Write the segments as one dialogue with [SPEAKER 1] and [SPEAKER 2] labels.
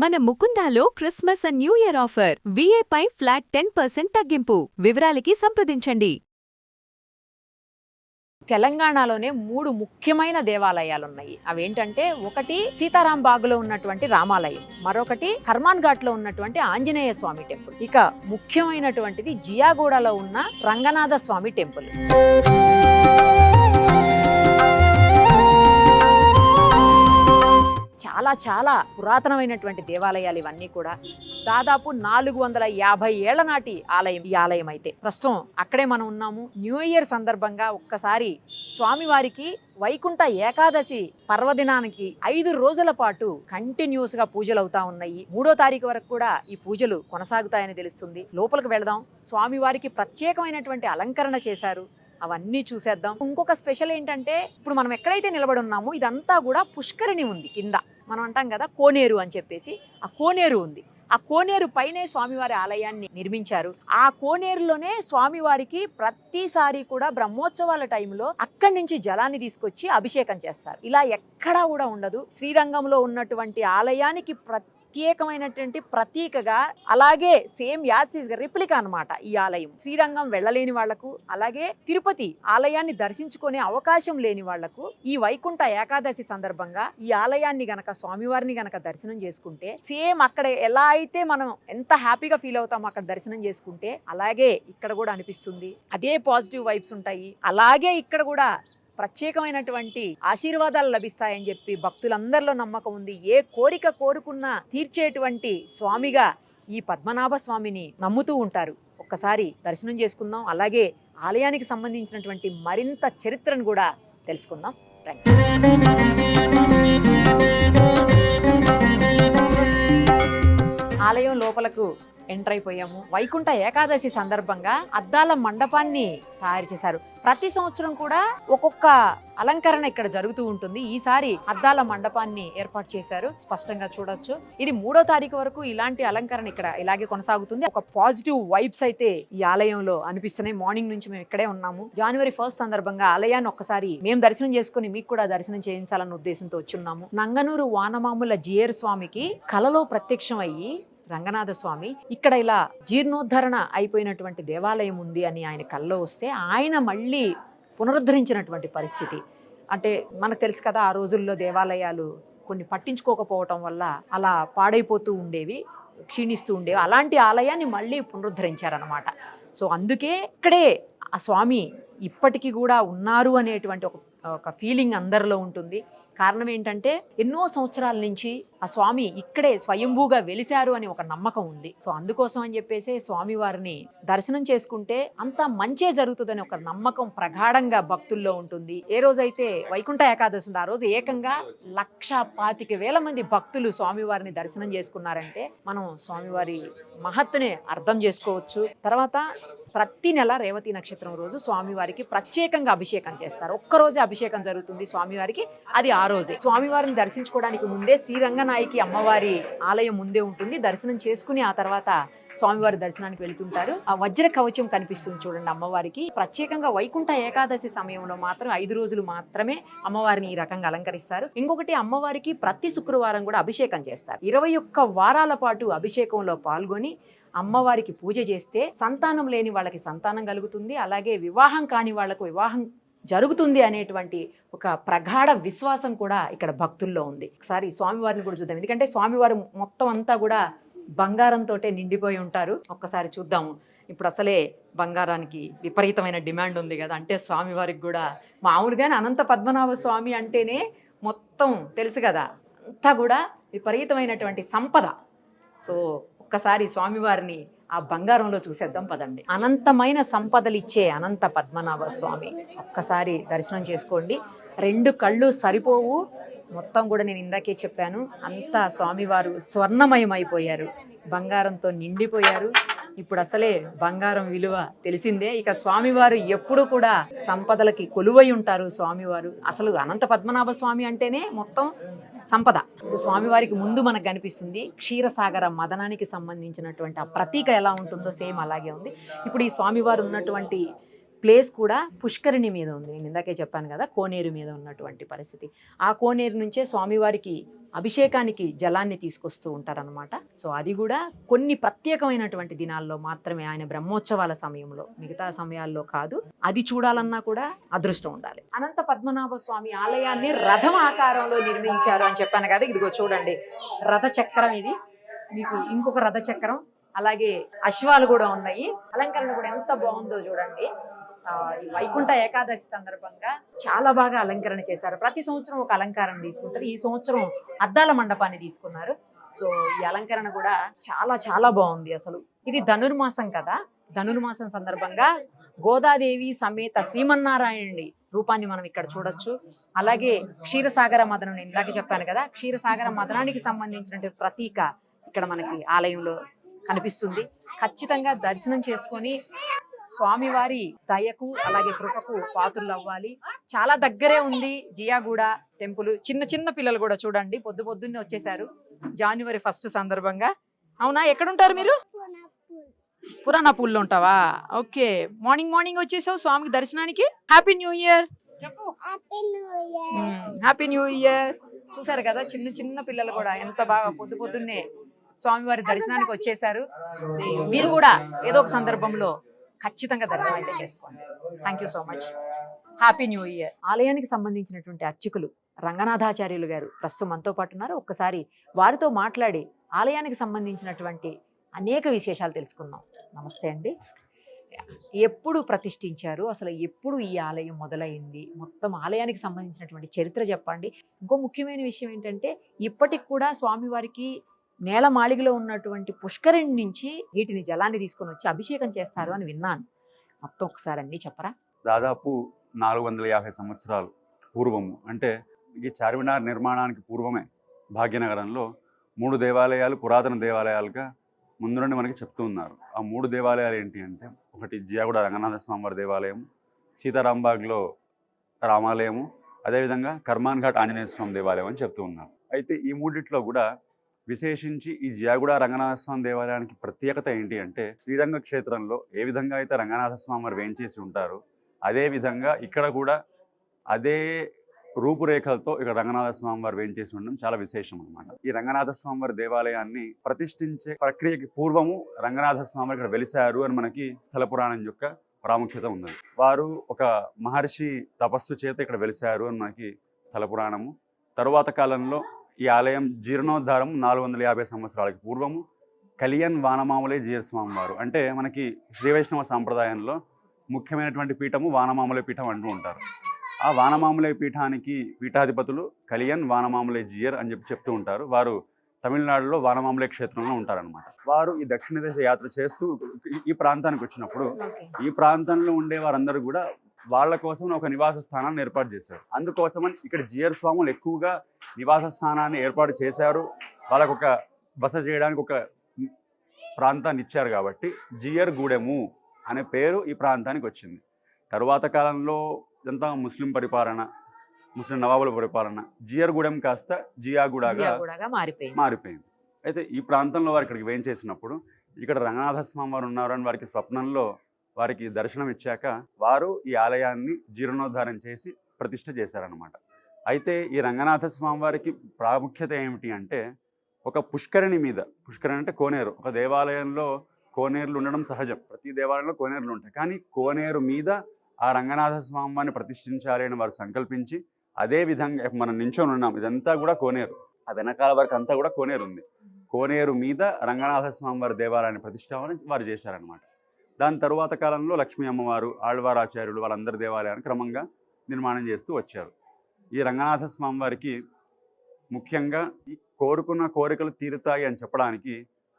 [SPEAKER 1] మన ముకుందాలో Christmas and New Year offer విఏపై ఫ్లాట్ 10% తగ్గింపు. వివరాలకి సంప్రదించండి.
[SPEAKER 2] తెలంగాణలోనే 3 ముఖ్యమైన దేవాలయాలున్నాయి. అవేంటంటే ఒకటి సీతారాం బాగులో ఉన్నటువంటి రామాలయం, మరొకటి హర్మాన్ ఘాట్ లో ఉన్నటువంటి ఆంజనేయ స్వామి టెంపుల్, ఇక ముఖ్యమైనటువంటిది జియాగూడలో ఉన్న రంగనాథ స్వామి టెంపుల్. చాలా చాలా పురాతనమైనటువంటి దేవాలయాలు ఇవన్నీ కూడా. దాదాపు 450 ఏళ్ల నాటి ఆలయం ఈ ఆలయం అయితే. ప్రస్తుతం అక్కడే మనం ఉన్నాము. న్యూ ఇయర్ సందర్భంగా ఒక్కసారి స్వామివారికి వైకుంఠ ఏకాదశి పర్వదినానికి 5 రోజుల పాటు కంటిన్యూస్ గా పూజలు అవుతా ఉన్నాయి. 3వ తారీఖు వరకు కూడా ఈ పూజలు కొనసాగుతాయని తెలుస్తుంది. లోపలికి వెళదాం. స్వామివారికి ప్రత్యేకమైనటువంటి అలంకరణ చేశారు, అవన్నీ చూసేద్దాం. ఇంకొక స్పెషల్ ఏంటంటే, ఇప్పుడు మనం ఎక్కడైతే నిలబడి ఉన్నామో ఇదంతా కూడా పుష్కరిణి ఉంది కింద. మనం అంటాం కదా కోనేరు అని చెప్పేసి, ఆ కోనేరు ఉంది. ఆ కోనేరు పైనే స్వామివారి ఆలయాన్ని నిర్మించారు. ఆ కోనేరులోనే స్వామివారికి ప్రతిసారి కూడా బ్రహ్మోత్సవాల టైంలో అక్కడి నుంచి జలాన్ని తీసుకొచ్చి అభిషేకం చేస్తారు. ఇలా ఎక్కడా కూడా ఉండదు. శ్రీరంగంలో ఉన్నటువంటి ఆలయానికి ప్రత్యేకమైనటువంటి ప్రతీకగా, అలాగే సేమ్ యాసిస్ రిప్లికా అన్నమాట ఈ ఆలయం. శ్రీరంగం వెళ్ళలేని వాళ్లకు, అలాగే తిరుపతి ఆలయాన్ని దర్శించుకునే అవకాశం లేని వాళ్లకు ఈ వైకుంఠ ఏకాదశి సందర్భంగా ఈ ఆలయాన్ని గనక, స్వామివారిని గనక దర్శనం చేసుకుంటే, సేమ్ అక్కడ ఎలా అయితే మనం ఎంత హ్యాపీగా ఫీల్ అవుతామో అక్కడ దర్శనం చేసుకుంటే, అలాగే ఇక్కడ కూడా అనిపిస్తుంది. అదే పాజిటివ్ వైబ్స్ ఉంటాయి. అలాగే ఇక్కడ కూడా ప్రత్యేకమైనటువంటి ఆశీర్వాదాలు లభిస్తాయని చెప్పి భక్తులందరిలో నమ్మకం ఉంది. ఏ కోరిక కోరుకున్నా తీర్చేటువంటి స్వామిగా ఈ పద్మనాభ స్వామిని నమ్ముతూ ఉంటారు. ఒక్కసారి దర్శనం చేసుకుందాం. అలాగే ఆలయానికి సంబంధించినటువంటి మరింత చరిత్రను కూడా తెలుసుకుందాం. ఆలయం లోపలకు ఎంటర్ అయిపోయాము. వైకుంఠ ఏకాదశి సందర్భంగా అద్దాల మండపాన్ని తయారు చేశారు. ప్రతి సంవత్సరం కూడా ఒక్కొక్క అలంకరణ ఇక్కడ జరుగుతూ ఉంటుంది. ఈసారి అద్దాల మండపాన్ని ఏర్పాటు చేశారు, స్పష్టంగా చూడొచ్చు. ఇది 3వ తారీఖు వరకు ఇలాంటి అలంకరణ ఇక్కడ ఇలాగే కొనసాగుతుంది. ఒక పాజిటివ్ వైబ్స్ అయితే ఈ ఆలయంలో అనిపిస్తున్నాయి. మార్నింగ్ నుంచి మేము ఇక్కడే ఉన్నాము. జనవరి 1 సందర్భంగా ఆలయాన్ని ఒక్కసారి మేము దర్శనం చేసుకుని మీకు కూడా దర్శనం చేయించాలన్న ఉద్దేశంతో వచ్చున్నాము. నంగనూరు వానమాముల జియర్ స్వామికి కలలో ప్రత్యక్షం అయ్యి రంగనాథ స్వామి ఇక్కడ ఇలా జీర్ణోద్ధరణ అయిపోయినటువంటి దేవాలయం ఉంది అని ఆయన కల్లో వస్తే, ఆయన మళ్ళీ పునరుద్ధరించినటువంటి పరిస్థితి. అంటే మనకు తెలుసు కదా, ఆ రోజుల్లో దేవాలయాలు కొన్ని పట్టించుకోకపోవటం వల్ల అలా పాడైపోతూ ఉండేవి, క్షీణిస్తూ ఉండేవి. అలాంటి ఆలయాన్ని మళ్ళీ పునరుద్ధరించారనమాట. సో అందుకే ఇక్కడే ఆ స్వామి ఇప్పటికీ కూడా ఉన్నారు అనేటువంటి ఒక ఫీలింగ్ అందరిలో ఉంటుంది. కారణం ఏంటంటే, ఎన్నో సంవత్సరాల నుంచి ఆ స్వామి ఇక్కడే స్వయంభూగా వెలిశారు అని ఒక నమ్మకం ఉంది. సో అందుకోసం అని చెప్పేసి స్వామివారిని దర్శనం చేసుకుంటే అంతా మంచే జరుగుతుందని ఒక నమ్మకం ప్రగాఢంగా భక్తుల్లో ఉంటుంది. ఏ రోజైతే వైకుంఠ ఏకాదశి ఉందో ఆ రోజు ఏకంగా 1,25,000 మంది భక్తులు స్వామివారిని దర్శనం చేసుకున్నారంటే మనం స్వామివారి మహత్తుని అర్థం చేసుకోవచ్చు. తర్వాత ప్రతి నెల రేవతి నక్షత్రం రోజు స్వామివారికి ప్రత్యేకంగా అభిషేకం చేస్తారు. ఒక్కరోజే అభిషేకం జరుగుతుంది స్వామివారికి, అది ఆ రోజే. స్వామివారిని దర్శించుకోవడానికి ముందే శ్రీరంగనాయకి అమ్మవారి ఆలయం ముందే ఉంటుంది. దర్శనం చేసుకుని ఆ తర్వాత స్వామివారి దర్శనానికి వెళుతుంటారు. ఆ వజ్ర కవచం కనిపిస్తుంది చూడండి అమ్మవారికి. ప్రత్యేకంగా వైకుంఠ ఏకాదశి సమయంలో మాత్రం 5 రోజులు మాత్రమే అమ్మవారిని ఈ రకంగా అలంకరిస్తారు. ఇంకొకటి, అమ్మవారికి ప్రతి శుక్రవారం కూడా అభిషేకం చేస్తారు. 21 వారాల పాటు అభిషేకంలో పాల్గొని అమ్మవారికి పూజ చేస్తే సంతానం లేని వాళ్ళకి సంతానం కలుగుతుంది, అలాగే వివాహం కాని వాళ్లకు వివాహం జరుగుతుంది అనేటువంటి ఒక ప్రగాఢ విశ్వాసం కూడా ఇక్కడ భక్తుల్లో ఉంది. ఒకసారి స్వామివారిని కూడా చూద్దాం, ఎందుకంటే స్వామివారు మొత్తం అంతా కూడా బంగారంతో నిండిపోయి ఉంటారు. ఒక్కసారి చూద్దాము. ఇప్పుడు అసలే బంగారానికి విపరీతమైన డిమాండ్ ఉంది కదా, అంటే స్వామివారికి కూడా మామూలుగానే అనంత పద్మనాభ స్వామి అంటేనే మొత్తం తెలుసు కదా, అంతా కూడా విపరీతమైనటువంటి సంపద. సో ఒక్కసారి స్వామివారిని ఆ బంగారంలో చూసేద్దాం పదండి. అనంతమైన సంపదలు ఇచ్చే అనంత పద్మనాభ స్వామి ఒక్కసారి దర్శనం చేసుకోండి. 2 కళ్ళు సరిపోవు. మొత్తం కూడా నేను ఇందాకే చెప్పాను, అంతా స్వామివారు స్వర్ణమయం అయిపోయారు, బంగారంతో నిండిపోయారు. ఇప్పుడు అసలే బంగారం విలువ తెలిసిందే. ఇక స్వామివారు ఎప్పుడు కూడా సంపదలకి కొలువై ఉంటారు. స్వామివారు అసలు అనంత పద్మనాభ స్వామి అంటేనే మొత్తం సంపద. స్వామివారికి ముందు మనకు కనిపిస్తుంది క్షీరసాగర మదనానికి సంబంధించినటువంటి ఆ ప్రతీక ఎలా ఉంటుందో సేమ్ అలాగే ఉంది. ఇప్పుడు ఈ స్వామివారు ఉన్నటువంటి ప్లేస్ కూడా పుష్కరిణి మీద ఉంది. నేను ఇందాకే చెప్పాను కదా, కోనేరు మీద ఉన్నటువంటి పరిస్థితి. ఆ కోనేరు నుంచే స్వామివారికి అభిషేకానికి జలాన్ని తీసుకొస్తూ ఉంటారనమాట. సో అది కూడా కొన్ని ప్రత్యేకమైనటువంటి దినాల్లో మాత్రమే, ఆయన బ్రహ్మోత్సవాల సమయంలో, మిగతా సమయాల్లో కాదు. అది చూడాలన్నా కూడా అదృష్టం ఉండాలి. అనంత పద్మనాభ స్వామి ఆలయాన్ని రథం ఆకారంలో నిర్మించారు అని చెప్పాను కదా, ఇదిగో చూడండి రథ చక్రం. ఇది మీకు ఇంకొక రథ చక్రం, అలాగే అశ్వాలు కూడా ఉన్నాయి. అలంకరణ కూడా ఎంత బాగుందో చూడండి. ఈ వైకుంఠ ఏకాదశి సందర్భంగా చాలా బాగా అలంకరణ చేశారు. ప్రతి సంవత్సరం ఒక అలంకరణ తీసుకుంటారు. ఈ సంవత్సరం అద్దాల మండపాన్ని తీసుకున్నారు. సో ఈ అలంకరణ కూడా చాలా చాలా బాగుంది. అసలు ఇది ధనుర్మాసం కదా, ధనుర్మాసం సందర్భంగా గోదాదేవి సమేత శ్రీమన్నారాయణుడి రూపాన్ని మనం ఇక్కడ చూడొచ్చు. అలాగే క్షీరసాగర మదనం, నేను ఇందాక చెప్పాను కదా, క్షీరసాగర మదనానికి సంబంధించినటువంటి ప్రతీక ఇక్కడ మనకి ఆలయంలో కనిపిస్తుంది. ఖచ్చితంగా దర్శనం చేసుకొని స్వామివారి దయకు అలాగే కృపకు పాత్రలు అవ్వాలి. చాలా దగ్గరే ఉంది జియాగూడ టెంపుల్. చిన్న చిన్న పిల్లలు కూడా చూడండి పొద్దున్నే వచ్చేసారు జనవరి 1 సందర్భంగా. అవునా, ఎక్కడుంటారు మీరు? పురాణపూల్లో ఉంటావా? ఓకే, మార్నింగ్ వచ్చేసావు స్వామికి దర్శనానికి. Happy new year. Happy new year. చూసారు కదా, చిన్న చిన్న పిల్లలు కూడా ఎంత బాగా పొద్దున్నే స్వామివారి దర్శనానికి వచ్చేసారు. మీరు కూడా ఏదో ఒక సందర్భంలో ఖచ్చితంగా దర్శనం అయితే చేసుకోండి. Thank you so much. Happy new year. ఆలయానికి సంబంధించినటువంటి అర్చకులు రంగనాథాచార్యులు గారు ప్రస్తుతం మనతో పాటు ఉన్నారు. ఒక్కసారి వారితో మాట్లాడి ఆలయానికి సంబంధించినటువంటి అనేక విశేషాలు తెలుసుకుందాం. నమస్తే అండి. ఎప్పుడు ప్రతిష్ఠించారు, అసలు ఎప్పుడు ఈ ఆలయం మొదలైంది, మొత్తం ఆలయానికి సంబంధించినటువంటి చరిత్ర చెప్పండి. ఇంకో ముఖ్యమైన విషయం ఏంటంటే, ఇప్పటికి కూడా స్వామివారికి నేలమాళిగలో ఉన్నటువంటి పుష్కరిణి నుంచి వీటిని జలాన్ని తీసుకొని వచ్చి అభిషేకం చేస్తారు అని విన్నాను. మొత్తం ఒకసారి అన్నీ చెప్పరా?
[SPEAKER 3] దాదాపు 450 సంవత్సరాలు పూర్వము, అంటే ఈ చార్మినార్ నిర్మాణానికి పూర్వమే భాగ్యనగరంలో 3 దేవాలయాలు పురాతన దేవాలయాలుగా ముందు నుండి మనకి చెప్తూ ఉన్నారు. ఆ 3 దేవాలయాలు ఏంటి అంటే, ఒకటి జియాగూడ రంగనాథ స్వామివారి దేవాలయం, సీతారాంబాగ్లో రామాలయము, అదేవిధంగా కర్మాన్ ఘాట్ ఆంజనేయ స్వామి దేవాలయం అని చెప్తూ ఉన్నారు. అయితే ఈ మూడిట్లో కూడా విశేషించి ఈ జియాగూడ రంగనాథ స్వామి దేవాలయానికి ప్రత్యేకత ఏంటి అంటే, శ్రీరంగ క్షేత్రంలో ఏ విధంగా అయితే రంగనాథ స్వామి వారు వేంచేసి ఉంటారో అదే విధంగా ఇక్కడ కూడా అదే రూపురేఖలతో ఇక్కడ రంగనాథ స్వామి వారు వేంచేసి ఉండడం చాలా విశేషం అనమాట. ఈ రంగనాథ స్వామి వారి దేవాలయాన్ని ప్రతిష్ఠించే ప్రక్రియకి పూర్వము రంగనాథ స్వామి వారు ఇక్కడ వెలిశారు అని మనకి స్థల పురాణం యొక్క ప్రాముఖ్యత ఉన్నది. వారు ఒక మహర్షి తపస్సు చేత ఇక్కడ వెలిశారు అని మనకి స్థల పురాణము. తరువాత కాలంలో ఈ ఆలయం జీర్ణోద్ధారం 450 సంవత్సరాలకి పూర్వము కలియన్ వానమామలే జీయర్ స్వామి వారు, అంటే మనకి శ్రీ వైష్ణవ సాంప్రదాయంలో ముఖ్యమైనటువంటి పీఠము వానమామలే పీఠం అంటూ ఉంటారు. ఆ వానమామలే పీఠానికి పీఠాధిపతులు కలియన్ వానమామలే జీయర్ అని చెప్తూ ఉంటారు. వారు తమిళనాడులో వానమామలే క్షేత్రంలో ఉంటారనమాట. వారు ఈ దక్షిణ దేశ యాత్ర చేస్తూ ఈ ప్రాంతానికి వచ్చినప్పుడు ఈ ప్రాంతంలో ఉండే వారందరూ కూడా వాళ్ళ కోసం ఒక నివాస స్థానాన్ని ఏర్పాటు చేశారు. అందుకోసమని ఇక్కడ జియర్ స్వాములు ఎక్కువగా నివాస స్థానాన్ని ఏర్పాటు చేశారు. వాళ్ళకు ఒక బస చేయడానికి ఒక ప్రాంతాన్ని ఇచ్చారు కాబట్టి జియర్ గూడెము అనే పేరు ఈ ప్రాంతానికి వచ్చింది. తరువాత కాలంలో ఇదంతా ముస్లిం పరిపాలన, ముస్లిం నవాబుల పరిపాలన, జియర్ గూడెం కాస్త జియాగూడగా మారిపోయింది. అయితే ఈ ప్రాంతంలో వారు ఇక్కడికి వేంచేసినప్పుడు ఇక్కడ రంగనాథ స్వామి వారు ఉన్నారు అని వారికి స్వప్నంలో వారికి దర్శనం ఇచ్చాక వారు ఈ ఆలయాన్ని జీర్ణోద్ధారం చేసి ప్రతిష్ఠ చేశారనమాట. అయితే ఈ రంగనాథ స్వామి వారికి ప్రాముఖ్యత ఏమిటి అంటే, ఒక పుష్కరిణి మీద, పుష్కరిణి అంటే కోనేరు, ఒక దేవాలయంలో కోనేరులు ఉండడం సహజం, ప్రతి దేవాలయంలో కోనేరులు ఉంటాయి. కానీ కోనేరు మీద ఆ రంగనాథ స్వామి వారిని ప్రతిష్ఠించాలి అని వారు సంకల్పించి, అదే విధంగా మనం నించొని ఉన్నాం, ఇదంతా కూడా కోనేరు, ఆ వెనకాల వరకు అంతా కూడా కోనేరు ఉంది. కోనేరు మీద రంగనాథ స్వామి వారి దేవాలయాన్ని ప్రతిష్ఠాపన వారు చేశారనమాట. దాని తరువాత కాలంలో లక్ష్మీ అమ్మవారు, ఆళ్వారాచార్యులు వాళ్ళందరి దేవాలయాన్ని క్రమంగా నిర్మాణం చేస్తూ వచ్చారు. ఈ రంగనాథ స్వామి వారికి ముఖ్యంగా ఈ కోరుకున్న కోరికలు తీరుతాయి అని చెప్పడానికి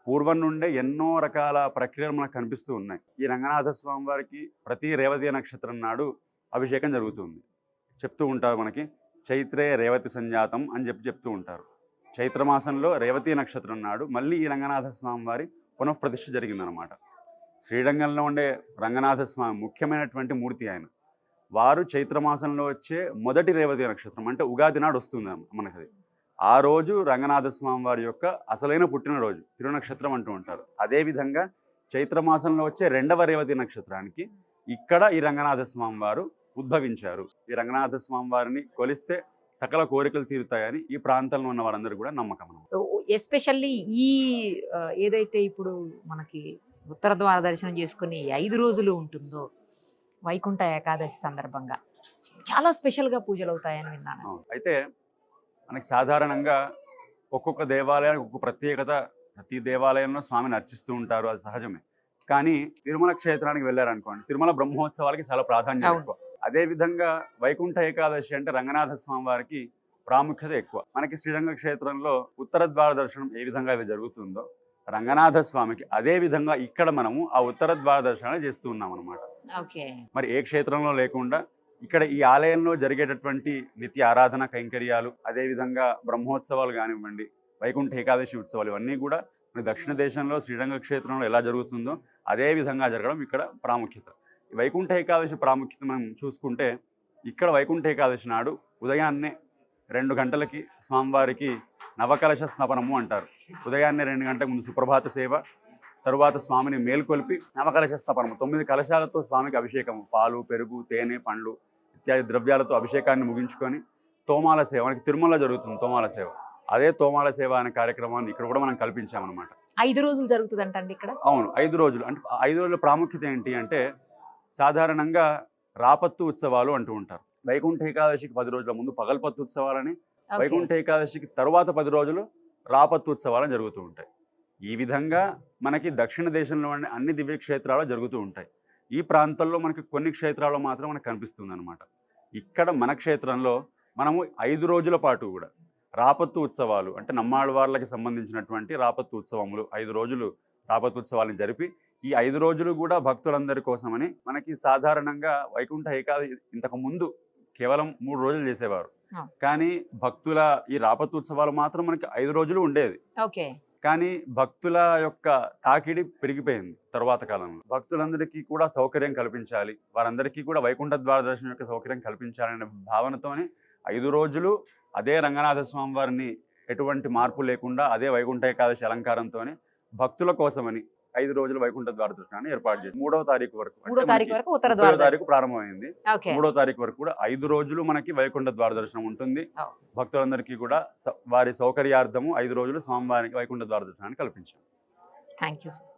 [SPEAKER 3] పూర్వం నుండే ఎన్నో రకాల ప్రక్రియలు మనకు కనిపిస్తూ ఉన్నాయి. ఈ రంగనాథ స్వామి వారికి ప్రతి రేవతి నక్షత్రం నాడు అభిషేకం జరుగుతుంది. చెప్తూ ఉంటారు మనకి, చైత్రే రేవతి సంజాతం అని చెప్తూ ఉంటారు. చైత్రమాసంలో రేవతి నక్షత్రం నాడు మళ్ళీ ఈ రంగనాథ స్వామి వారి పునఃప్రతిష్ఠ జరిగిందనమాట. శ్రీరంగంలో ఉండే రంగనాథ స్వామి ముఖ్యమైనటువంటి మూర్తి ఆయన. వారు చైత్రమాసంలో వచ్చే మొదటి రేవతి నక్షత్రం అంటే ఉగాది నాడు వస్తుంది మనకది. ఆ రోజు రంగనాథ స్వామి వారి యొక్క అసలైన పుట్టినరోజు, తిరునక్షత్రం అంటూ ఉంటారు. అదేవిధంగా చైత్రమాసంలో వచ్చే 2వ రేవతి నక్షత్రానికి ఇక్కడ ఈ రంగనాథ స్వామి వారు ఉద్భవించారు. ఈ రంగనాథ స్వామి వారిని కొలిస్తే సకల కోరికలు తీరుతాయని ఈ ప్రాంతంలో ఉన్న వారందరూ కూడా నమ్మకం అన్నమాట.
[SPEAKER 2] ఎస్పెషల్లీ ఈ ఏదైతే ఇప్పుడు మనకి ఉత్తర ద్వార దర్శనం చేసుకుని 5 రోజులు ఉంటుందో వైకుంఠ ఏకాదశి సందర్భంగా చాలా స్పెషల్గా పూజలు అవుతాయని విన్నాను.
[SPEAKER 3] అవును. అయితే మనకి సాధారణంగా ఒక్కొక్క దేవాలయానికి ఒక్కొక్క ప్రత్యేకత, ప్రతి దేవాలయంలో స్వామిని అర్చిస్తూ ఉంటారు, అది సహజమే. కానీ తిరుమల క్షేత్రానికి వెళ్ళారనుకోండి, తిరుమల బ్రహ్మోత్సవాలకి చాలా ప్రాధాన్యత
[SPEAKER 2] అవును.
[SPEAKER 3] ఎక్కువ. అదేవిధంగా వైకుంఠ ఏకాదశి అంటే రంగనాథ స్వామి వారికి ప్రాముఖ్యత ఎక్కువ. మనకి శ్రీరంగ క్షేత్రంలో ఉత్తర ద్వార దర్శనం ఏ విధంగా అయితే జరుగుతుందో రంగనాథ స్వామికి అదే విధంగా ఇక్కడ మనము ఆ ఉత్తర ద్వార దర్శనాలు చేస్తూ ఉన్నాం అనమాట.
[SPEAKER 2] ఓకే.
[SPEAKER 3] మరి ఏ క్షేత్రంలో లేకుండా ఇక్కడ ఈ ఆలయంలో జరిగేటటువంటి నిత్య ఆరాధన కైంకర్యాలు, అదేవిధంగా బ్రహ్మోత్సవాలు కానివ్వండి, వైకుంఠ ఏకాదశి ఉత్సవాలు, ఇవన్నీ కూడా మన దక్షిణ దేశంలో శ్రీరంగ క్షేత్రంలో ఎలా జరుగుతుందో అదే విధంగా జరగడం ఇక్కడ ప్రాముఖ్యత. ఈ వైకుంఠ ఏకాదశి ప్రాముఖ్యత మనం చూసుకుంటే ఇక్కడ వైకుంఠ ఏకాదశి నాడు ఉదయాన్నే 2 గంటలకి స్వామివారికి నవకలశ స్నపనము అంటారు. ఉదయాన్నే 2 గంటల ముందు సుప్రభాత సేవ, తరువాత స్వామిని మేల్కొల్పి నవకలశ స్థాపనము 9 కలశాలతో స్వామికి అభిషేకం, పాలు, పెరుగు, తేనె, పండ్లు ఇత్యాది ద్రవ్యాలతో అభిషేకాన్ని ముగించుకొని తోమాల సేవ, మనకి తిరుమల జరుగుతుంది తోమాల సేవ, అదే తోమాల సేవ అనే కార్యక్రమాన్ని ఇక్కడ కూడా మనం కల్పించామన్నమాట.
[SPEAKER 2] 5 రోజులు జరుగుతుందంటండి ఇక్కడ.
[SPEAKER 3] అవును, 5 రోజులు. అంటే 5 రోజుల ప్రాముఖ్యత ఏంటి అంటే సాధారణంగా రాపత్తు ఉత్సవాలు అంటూ ఉంటారు. వైకుంఠ ఏకాదశికి 10 రోజుల ముందు పగల్పత్తు ఉత్సవాలని, వైకుంఠ ఏకాదశికి తరువాత 10 రోజులు రాపత్తు ఉత్సవాలని జరుగుతూ ఉంటాయి. ఈ విధంగా మనకి దక్షిణ దేశంలో అన్ని దివ్య క్షేత్రాలు జరుగుతూ ఉంటాయి. ఈ ప్రాంతంలో మనకి కొన్ని క్షేత్రాలు మాత్రం మనకు కనిపిస్తుంది అనమాట. ఇక్కడ మన క్షేత్రంలో మనము 5 రోజుల పాటు కూడా రాపత్తు ఉత్సవాలు, అంటే నమ్మాళ్ళవార్లకి సంబంధించినటువంటి రాపత్తు ఉత్సవములు 5 రోజులు రాపత్తు ఉత్సవాలను జరిపి ఈ 5 రోజులు కూడా భక్తులందరి కోసమని మనకి సాధారణంగా వైకుంఠ ఏకాదశి ఇంతకు ముందు కేవలం 3 రోజులు చేసేవారు. కానీ భక్తుల ఈ రాపత్తు ఉత్సవాలు మాత్రం మనకి 5 రోజులు ఉండేది.
[SPEAKER 2] ఓకే.
[SPEAKER 3] కానీ భక్తుల యొక్క తాకిడి పెరిగిపోయింది తరువాత కాలంలో. భక్తులందరికీ కూడా సౌకర్యం కల్పించాలి, వారందరికీ కూడా వైకుంఠ ద్వార దర్శనం యొక్క సౌకర్యం కల్పించాలనే భావనతోనే 5 రోజులు అదే రంగనాథ స్వామి వారిని ఎటువంటి మార్పు లేకుండా అదే వైకుంఠ ఏకాదశి అలంకారంతోనే భక్తుల కోసమని 5 రోజులు వైకుంఠ ద్వార దర్శనాన్ని ఏర్పాటు చేసి 3వ తారీఖు వరకు,
[SPEAKER 2] 3వ తారీఖు వరకు ఉత్తర ద్వార
[SPEAKER 3] తారీఖు ప్రారంభమైంది.
[SPEAKER 2] ఓకే.
[SPEAKER 3] 3వ తారీఖు వరకు కూడా 5 రోజులు మనకి వైకుంఠ ద్వార దర్శనం ఉంటుంది. భక్తులందరికీ కూడా వారి సౌకర్యార్థము 5 రోజులు స్వామివారికి వైకుంఠ ద్వార దర్శనాన్ని కల్పించాం.
[SPEAKER 2] Thank you sir.